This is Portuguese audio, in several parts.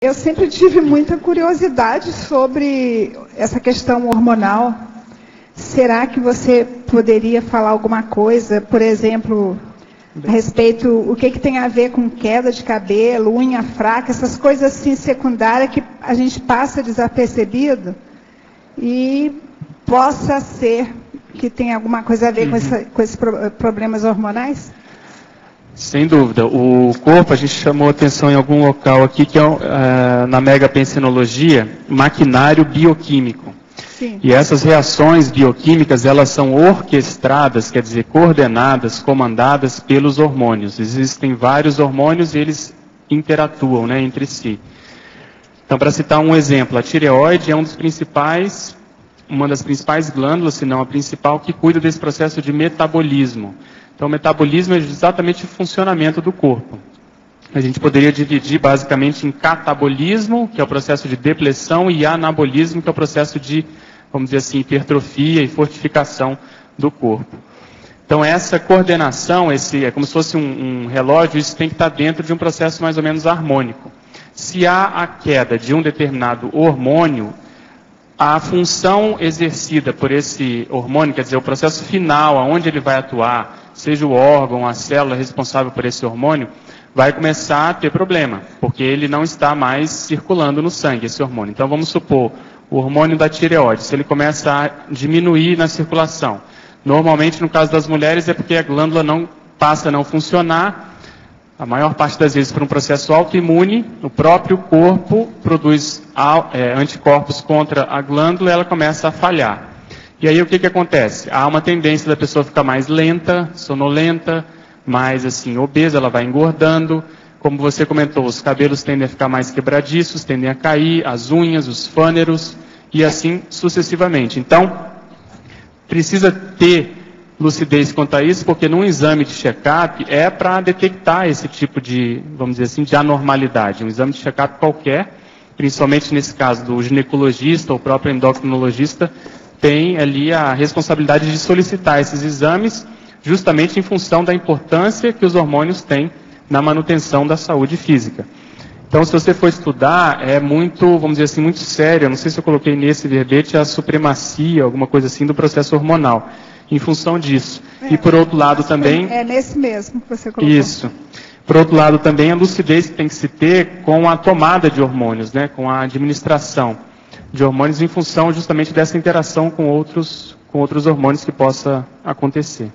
Eu sempre tive muita curiosidade sobre essa questão hormonal. Será que você poderia falar alguma coisa, por exemplo, a respeito, o que tem a ver com queda de cabelo, unha fraca, essas coisas assim secundárias que a gente passa desapercebido e possa ser que tenha alguma coisa a ver com esses problemas hormonais? Sem dúvida. O corpo, a gente chamou atenção em algum local aqui, que é na megapensenologia, maquinário bioquímico. Sim. E essas reações bioquímicas, elas são orquestradas, quer dizer, coordenadas, comandadas pelos hormônios. Existem vários hormônios e eles interatuam, né, entre si. Então, para citar um exemplo, a tireoide é uma das principais glândulas, se não a principal, que cuida desse processo de metabolismo. Então, o metabolismo é exatamente o funcionamento do corpo. A gente poderia dividir basicamente em catabolismo, que é o processo de depressão, e anabolismo, que é o processo de, vamos dizer assim, hipertrofia e fortificação do corpo. Então, essa coordenação, é como se fosse um relógio, isso tem que estar dentro de um processo mais ou menos harmônico. Se há a queda de um determinado hormônio, a função exercida por esse hormônio, quer dizer, o processo final, aonde ele vai atuar, seja o órgão, a célula responsável por esse hormônio, vai começar a ter problema, porque ele não está mais circulando no sangue, esse hormônio. Então, vamos supor, o hormônio da tireoide, se ele começa a diminuir na circulação. Normalmente, no caso das mulheres, é porque a glândula passa a não funcionar, a maior parte das vezes por um processo autoimune, o próprio corpo produz anticorpos contra a glândula e ela começa a falhar. E aí o que acontece? Há uma tendência da pessoa ficar mais lenta, sonolenta, mais assim, obesa, ela vai engordando. Como você comentou, os cabelos tendem a ficar mais quebradiços, tendem a cair, as unhas, os fâneros, e assim sucessivamente. Então, precisa ter lucidez quanto a isso, porque num exame de check-up é para detectar esse tipo de, vamos dizer assim, de anormalidade. Um exame de check-up qualquer, principalmente nesse caso do ginecologista ou próprio endocrinologista, tem ali a responsabilidade de solicitar esses exames, justamente em função da importância que os hormônios têm na manutenção da saúde física. Então, se você for estudar, é muito, vamos dizer assim, muito sério, eu não sei se eu coloquei nesse verbete a supremacia, alguma coisa assim, do processo hormonal, em função disso. E por outro lado também... É nesse mesmo que você colocou. Isso. Por outro lado também a lucidez que tem que se ter com a tomada de hormônios, né, com a administração de hormônios em função justamente dessa interação com outros hormônios que possa acontecer.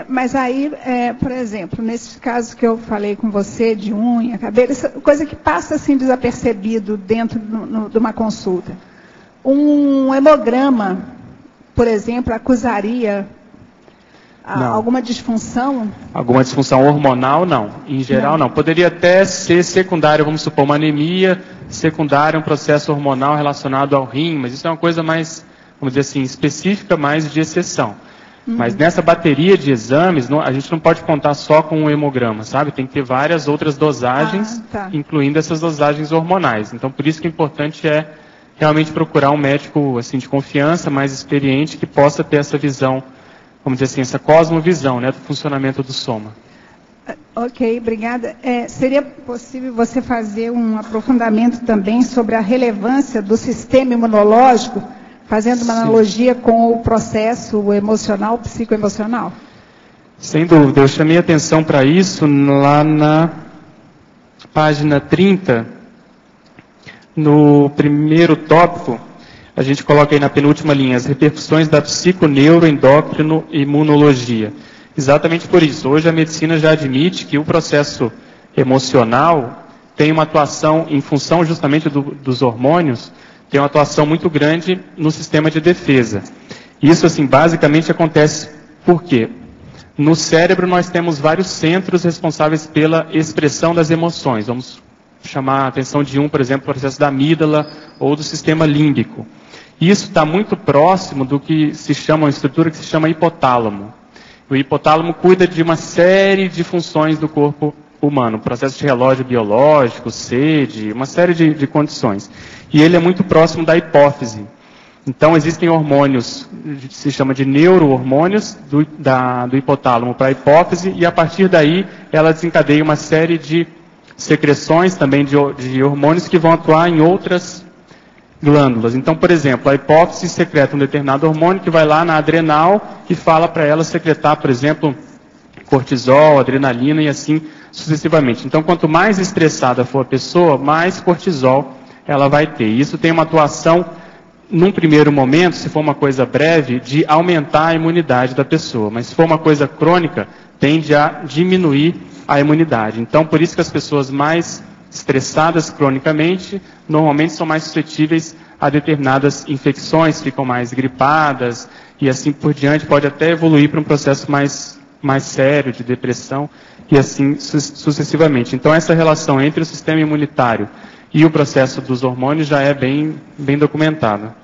Mas aí, por exemplo, nesse caso que eu falei com você, de unha, cabelo, essa coisa que passa assim desapercebido dentro de uma consulta. Um hemograma, por exemplo, acusaria alguma disfunção? Alguma disfunção hormonal, não. Em geral, não. Poderia até ser secundária, vamos supor, uma anemia secundária, um processo hormonal relacionado ao rim, mas isso é uma coisa mais, vamos dizer assim, específica, mais de exceção. Mas nessa bateria de exames, a gente não pode contar só com um hemograma, sabe? Tem que ter várias outras dosagens, incluindo essas dosagens hormonais. Então, por isso que o importante é realmente procurar um médico assim, de confiança, mais experiente, que possa ter essa visão, vamos dizer assim, essa cosmovisão, né, do funcionamento do soma. Ok, obrigada. Seria possível você fazer um aprofundamento também sobre a relevância do sistema imunológico, fazendo uma analogia com o processo emocional, psicoemocional? Sem dúvida. Eu chamei atenção para isso lá na página 30, no primeiro tópico. A gente coloca aí na penúltima linha, as repercussões da psiconeuroendócrino-imunologia. Exatamente por isso. Hoje a medicina já admite que o processo emocional tem uma atuação, em função justamente dos hormônios, tem uma atuação muito grande no sistema de defesa. Isso, assim, basicamente acontece por quê? No cérebro nós temos vários centros responsáveis pela expressão das emoções. Vamos chamar a atenção de por exemplo, o processo da amígdala ou do sistema límbico. Isso está muito próximo do que se chama, uma estrutura que se chama hipotálamo. O hipotálamo cuida de uma série de funções do corpo humano, processo de relógio biológico, sede, uma série de condições. E ele é muito próximo da hipófise. Então, existem hormônios, se chama de neurohormônios, do hipotálamo para a hipófise, e a partir daí ela desencadeia uma série de secreções também de hormônios que vão atuar em outras glândulas. Então, por exemplo, a hipófise secreta um determinado hormônio que vai lá na adrenal e fala para ela secretar, por exemplo, cortisol, adrenalina e assim sucessivamente. Então, quanto mais estressada for a pessoa, mais cortisol ela vai ter. Isso tem uma atuação, num primeiro momento, se for uma coisa breve, de aumentar a imunidade da pessoa. Mas se for uma coisa crônica, tende a diminuir a imunidade. Então, por isso que as pessoas mais estressadas cronicamente, normalmente são mais suscetíveis a determinadas infecções, ficam mais gripadas e assim por diante, pode até evoluir para um processo mais sério de depressão e assim sucessivamente. Então essa relação entre o sistema imunitário e o processo dos hormônios já é bem documentada.